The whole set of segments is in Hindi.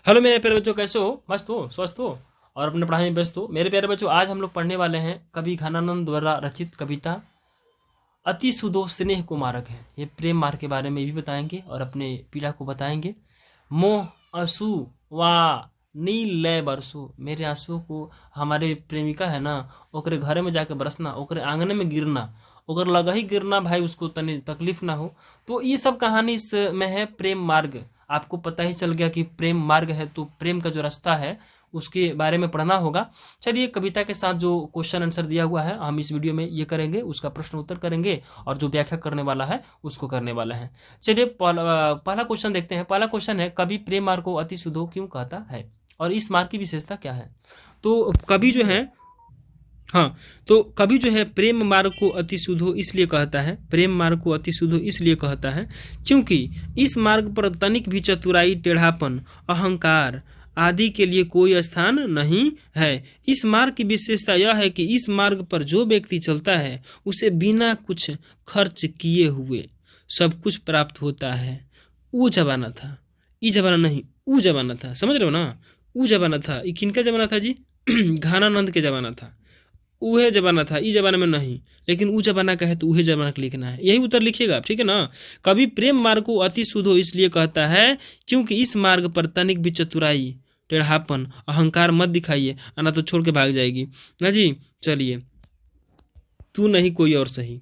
हेलो मेरे प्यारे बच्चों, कैसे हो? मस्त हो, स्वस्थ हो और अपने पढ़ाई में व्यस्त हो? मेरे प्यारे बच्चों, आज हम लोग पढ़ने वाले हैं कवि घनानंद द्वारा रचित कविता अति सुदो स्नेह को मारक है। ये प्रेम मार्ग के बारे में भी बताएंगे और अपने पीड़ा को बताएंगे। मोह आंसू वा नील लय बरसो, मेरे आंसुओं को हमारे प्रेमिका है ना, ओकरे घरे में जाके बरसना, ओकरे आंगने में गिरना, ओकर लगा ही गिरना भाई, उसको तनी तकलीफ ना हो। तो ये सब कहानी इसमें है प्रेम मार्ग। आपको पता ही चल गया कि प्रेम मार्ग है, तो प्रेम का जो रास्ता है उसके बारे में पढ़ना होगा। चलिए, कविता के साथ जो क्वेश्चन आंसर दिया हुआ है हम इस वीडियो में ये करेंगे, उसका प्रश्न उत्तर करेंगे और जो व्याख्या करने वाला है उसको करने वाला है। चलिए, पहला क्वेश्चन देखते हैं। पहला क्वेश्चन है, कवि प्रेम मार्ग को अति सुधो क्यों कहता है और इस मार्ग की विशेषता क्या है? तो कवि जो है हाँ तो कवि जो है प्रेम मार्ग को अति शुद्धो इसलिए कहता है, प्रेम मार्ग को अति शुद्धो इसलिए कहता है क्योंकि इस मार्ग पर तनिक भी चतुराई, टेढ़ापन, अहंकार आदि के लिए कोई स्थान नहीं है। इस मार्ग की विशेषता यह है कि इस मार्ग पर जो व्यक्ति चलता है उसे बिना कुछ खर्च किए हुए सब कुछ प्राप्त होता है। वो जमाना था, ई जमाना नहीं, ऊ जमाना था। समझ रहे हो ना? ऊ जमाना था। ये किनका जमाना था जी? घानानंद के जमाना था। उहे जमाना था, ई जमाना में नहीं। लेकिन ऊ जमाना का है तो उहे जमाना का लिखना है, यही उत्तर लिखिएगा, ठीक है ना? कभी प्रेम मार्ग को अति शुद्धो इसलिए कहता है क्योंकि इस मार्ग पर तनिक भी चतुराई, टेढ़ापन, अहंकार मत दिखाइए, आना तो छोड़ के भाग जाएगी ना जी। चलिए, तू नहीं कोई और सही,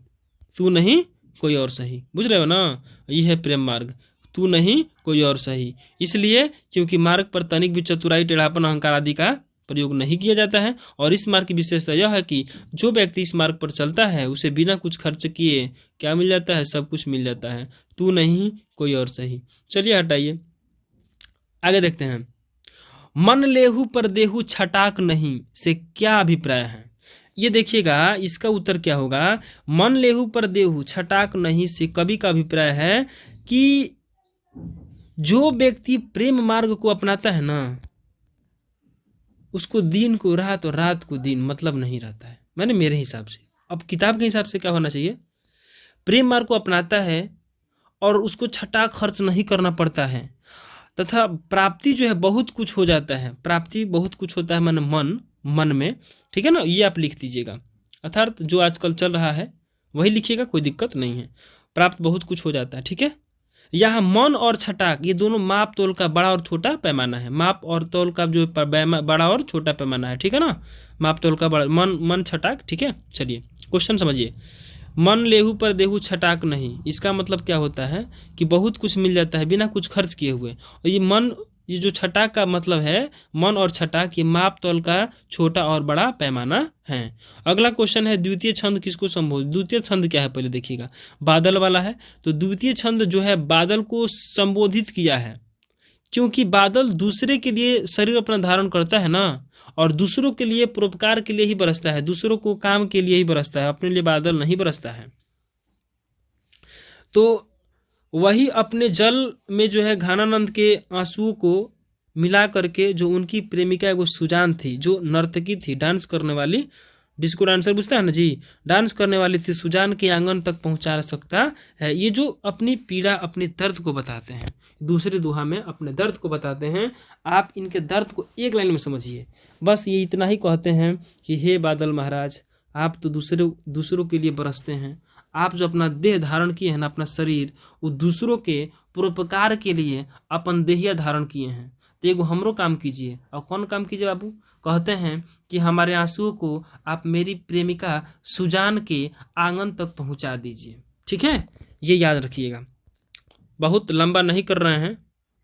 तू नहीं कोई और सही, बुझ रहे हो ना? ये है प्रेम मार्ग, तू नहीं कोई और सही। इसलिए क्योंकि मार्ग पर तनिक भी चतुराई, टेढ़ापन, अहंकार आदि का प्रयोग नहीं किया जाता है। और इस मार्ग की विशेषता यह है कि जो व्यक्ति इस मार्ग पर चलता है उसे बिना कुछ खर्च किए क्या मिल जाता है? सब कुछ मिल जाता है। तू नहीं कोई और सही। चलिए हटाइए, आगे देखते हैं। मन लेहू पर देहू छटाक नहीं से क्या अभिप्राय है? ये देखिएगा, इसका उत्तर क्या होगा। मन लेहू पर देहू छटाक नहीं से कवि का अभिप्राय है कि जो व्यक्ति प्रेम मार्ग को अपनाता है ना, उसको दिन को रात और रात को दिन मतलब नहीं रहता है। मैंने मेरे हिसाब से, अब किताब के हिसाब से क्या होना चाहिए, प्रेम मार्ग को अपनाता है और उसको छटा खर्च नहीं करना पड़ता है, तथा प्राप्ति जो है बहुत कुछ हो जाता है। प्राप्ति बहुत कुछ होता है मन में, ठीक है ना? ये आप लिख दीजिएगा, अर्थात जो आजकल चल रहा है वही लिखिएगा, कोई दिक्कत नहीं है। प्राप्त बहुत कुछ हो जाता है, ठीक है। यहाँ मन और छटाक ये दोनों माप तोल का बड़ा और छोटा पैमाना है। माप और तोल का जो बड़ा और छोटा पैमाना है, ठीक है ना? माप तोल का बड़ा, मन छटाक, ठीक है। चलिए क्वेश्चन समझिए। मन लेहू पर देहू छटाक नहीं, इसका मतलब क्या होता है कि बहुत कुछ मिल जाता है बिना कुछ खर्च किए हुए। और ये जो छटाक का मतलब है, मन और छटाक ये माप तोल का छोटा और बड़ा पैमाना है। अगला क्वेश्चन है, द्वितीय छंद किसको संबोधित? द्वितीय छंद क्या है पहले देखिएगा, बादल वाला है। तो द्वितीय छंद जो है बादल को संबोधित किया है, क्योंकि बादल दूसरे के लिए शरीर अपना धारण करता है ना, और दूसरों के लिए परोपकार के लिए ही बरसता है, दूसरों को काम के लिए ही बरसता है, अपने लिए बादल नहीं बरसता है। तो वही अपने जल में जो है घनानंद के आंसुओं को मिला करके, जो उनकी प्रेमिका एगो सुजान थी, जो नर्तकी थी, डांस करने वाली, डिस्को डांसर बुझता है ना जी, डांस करने वाली थी, सुजान के आंगन तक पहुंचा सकता है। ये जो अपनी पीड़ा, अपने दर्द को बताते हैं, दूसरे दोहा में अपने दर्द को बताते हैं। आप इनके दर्द को एक लाइन में समझिए, बस ये इतना ही कहते हैं कि हे बादल महाराज, आप तो दूसरों के लिए बरसते हैं। आप जो अपना देह धारण किए हैं ना, अपना शरीर, वो दूसरों के परोपकार के लिए अपन देहिया धारण किए हैं। तो एगो हमरो काम कीजिए। और कौन काम कीजिए बाबू? कहते हैं कि हमारे आंसुओं को आप मेरी प्रेमिका सुजान के आंगन तक पहुंचा दीजिए, ठीक है? ये याद रखिएगा। बहुत लंबा नहीं कर रहे हैं,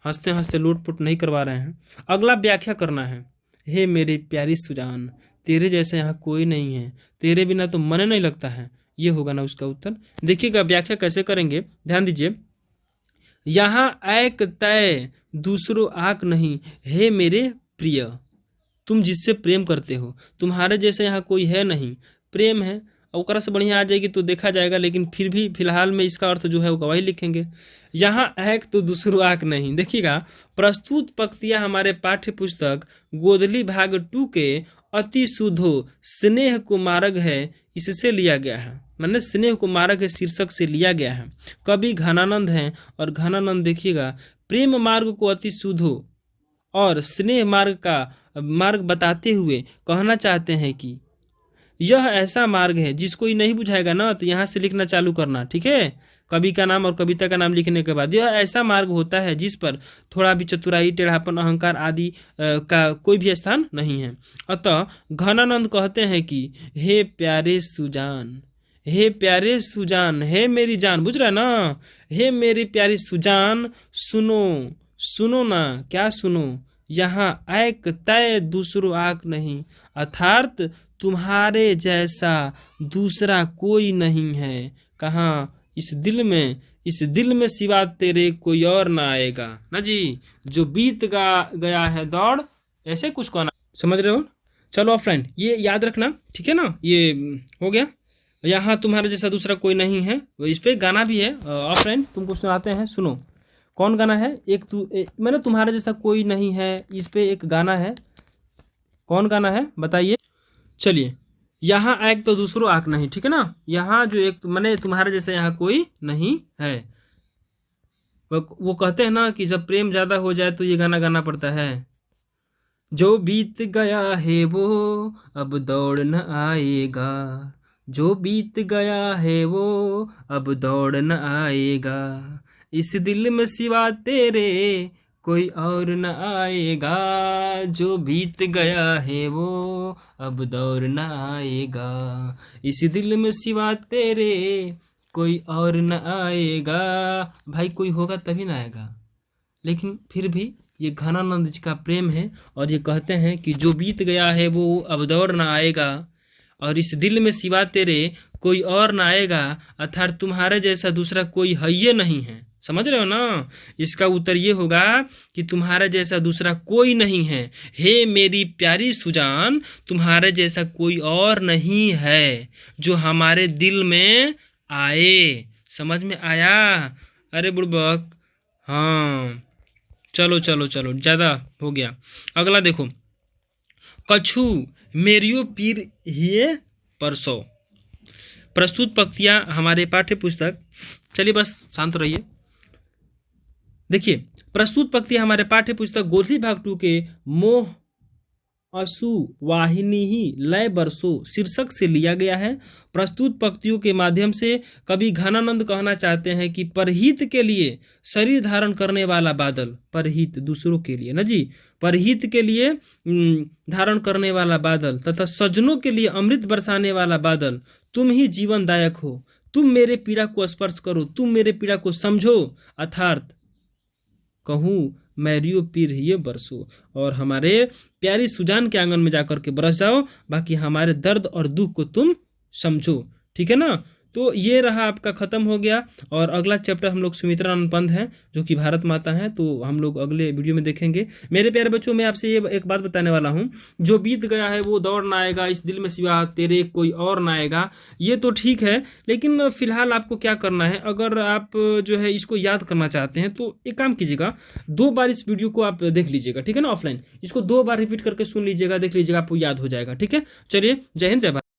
हंसते हंसते लूटपुट नहीं करवा रहे हैं। अगला व्याख्या करना है। हे मेरी प्यारी सुजान, तेरे जैसे यहाँ कोई नहीं है, तेरे बिना तो मन नहीं लगता है। ये होगा ना उसका उत्तर। देखिएगा व्याख्या कैसे करेंगे, ध्यान दीजिए। यहाँ ऐक तय दूसरो आक नहीं, हे मेरे प्रिय, तुम जिससे प्रेम करते हो, तुम्हारे जैसे यहाँ कोई है नहीं। प्रेम है, ओकरा से बढ़िया आ जाएगी तो देखा जाएगा, लेकिन फिर भी फिलहाल में इसका अर्थ जो है वो गवाही लिखेंगे। यहाँ ऐक तो दूसरो आक नहीं। देखिएगा, प्रस्तुत पंक्तियां हमारे पाठ्य पुस्तक गोदली भाग 2 के अति शुद्धो स्नेह को मार्ग है इससे लिया गया है। मैंने स्नेह को मार्ग है शीर्षक से लिया गया है। कवि घनानंद हैं, और घनानंद देखिएगा प्रेम मार्ग को अति शुद्धो और स्नेह मार्ग बताते हुए कहना चाहते हैं कि यह ऐसा मार्ग है जिसको ये नहीं बुझाएगा ना, तो यहाँ से लिखना चालू करना, ठीक है। कवि का नाम और कविता का नाम लिखने के बाद, यह ऐसा मार्ग होता है जिस पर थोड़ा भी चतुराई, टेढ़ापन, अहंकार आदि का कोई भी स्थान नहीं है। अतः घनानंद कहते हैं कि हे प्यारे सुजान, हे प्यारे सुजान, हे मेरी जान, बुझ रहा है ना, हे मेरी प्यारी सुजान, सुनो सुनो ना, क्या सुनो, यहाँ एक तय दूसरो आक नहीं, अर्थात तुम्हारे जैसा दूसरा कोई नहीं है। कहाँ? इस दिल में सिवा तेरे कोई और ना आएगा ना जी। जो बीत गया है दौड़, ऐसे कुछ कहना, समझ रहे हो। चलो फ्रेंड, ये याद रखना, ठीक है ना। ये हो गया। यहाँ तुम्हारे जैसा दूसरा कोई नहीं है, इस पे गाना भी है। फ्रेंड तुमको सुनाते हैं, सुनो। कौन गाना है? मैंने तुम्हारे जैसा कोई नहीं है, इस पे एक गाना है। कौन गाना है बताइए। चलिए, यहाँ एक तो दूसरो आँख नहीं, ठीक है ना। यहाँ जो एक मैंने तुम्हारे जैसा यहाँ कोई नहीं है। वो कहते हैं ना कि जब प्रेम ज्यादा हो जाए तो ये गाना गाना पड़ता है। जो बीत गया है वो अब दौड़ न आएगा, जो बीत गया है वो अब दौड़ न आएगा, इस दिल में सिवा तेरे कोई और न आएगा, जो बीत गया है वो अब दौड़ न आएगा, इस दिल में सिवा तेरे कोई और न आएगा। भाई कोई होगा तभी ना आएगा, लेकिन फिर भी ये घनानंद जी का प्रेम है। और ये कहते हैं कि जो बीत गया है वो अब दौड़ न आएगा, और इस दिल में सिवा तेरे कोई और न आएगा, अर्थात तुम्हारे जैसा दूसरा कोई है ये नहीं है। समझ रहे हो ना। इसका उत्तर ये होगा कि तुम्हारे जैसा दूसरा कोई नहीं है। हे मेरी प्यारी सुजान, तुम्हारे जैसा कोई और नहीं है जो हमारे दिल में आए। समझ में आया? अरे बुड़बक, हाँ चलो चलो चलो, ज़्यादा हो गया। अगला देखो, कछु मेरियो पीर हिए परसों। प्रस्तुत पंक्तियाँ हमारे पाठ्य पुस्तक, चलिए बस शांत रहिए। देखिए, प्रस्तुत पंक्तियाँ हमारे पाठ्य पुस्तक गोधली भाग 2 के मोह असु वाहिनी ही लय बरसो शीर्षक से लिया गया है। प्रस्तुत पंक्तियों के माध्यम से कवि घनानंद कहना चाहते हैं कि परहित के लिए शरीर धारण करने वाला बादल, परहित दूसरों के लिए ना जी, परहित के लिए धारण करने वाला बादल तथा सज्जनों के लिए अमृत बरसाने वाला बादल, तुम ही जीवनदायक हो। तुम मेरे पीड़ा को स्पर्श करो, तुम मेरे पीड़ा को समझो, अर्थात कहूँ मैरियो पीर ये बरसो, और हमारे प्यारी सुजान के आंगन में जाकर के बरस जाओ, बाकी हमारे दर्द और दुख को तुम समझो, ठीक है ना। तो ये रहा आपका ख़त्म हो गया। और अगला चैप्टर हम लोग सुमित्रानंद पंत हैं जो कि भारत माता हैं, तो हम लोग अगले वीडियो में देखेंगे। मेरे प्यारे बच्चों, मैं आपसे ये एक बात बताने वाला हूँ, जो बीत गया है वो दौड़ ना आएगा, इस दिल में सिवा तेरे कोई और ना आएगा, ये तो ठीक है, लेकिन फिलहाल आपको क्या करना है, अगर आप जो है इसको याद करना चाहते हैं तो एक काम कीजिएगा, 2 बार इस वीडियो को आप देख लीजिएगा, ठीक है ना। ऑफलाइन इसको 2 बार रिपीट करके सुन लीजिएगा, देख लीजिएगा, आपको याद हो जाएगा, ठीक है। चलिए, जय हिंद, जय भारत।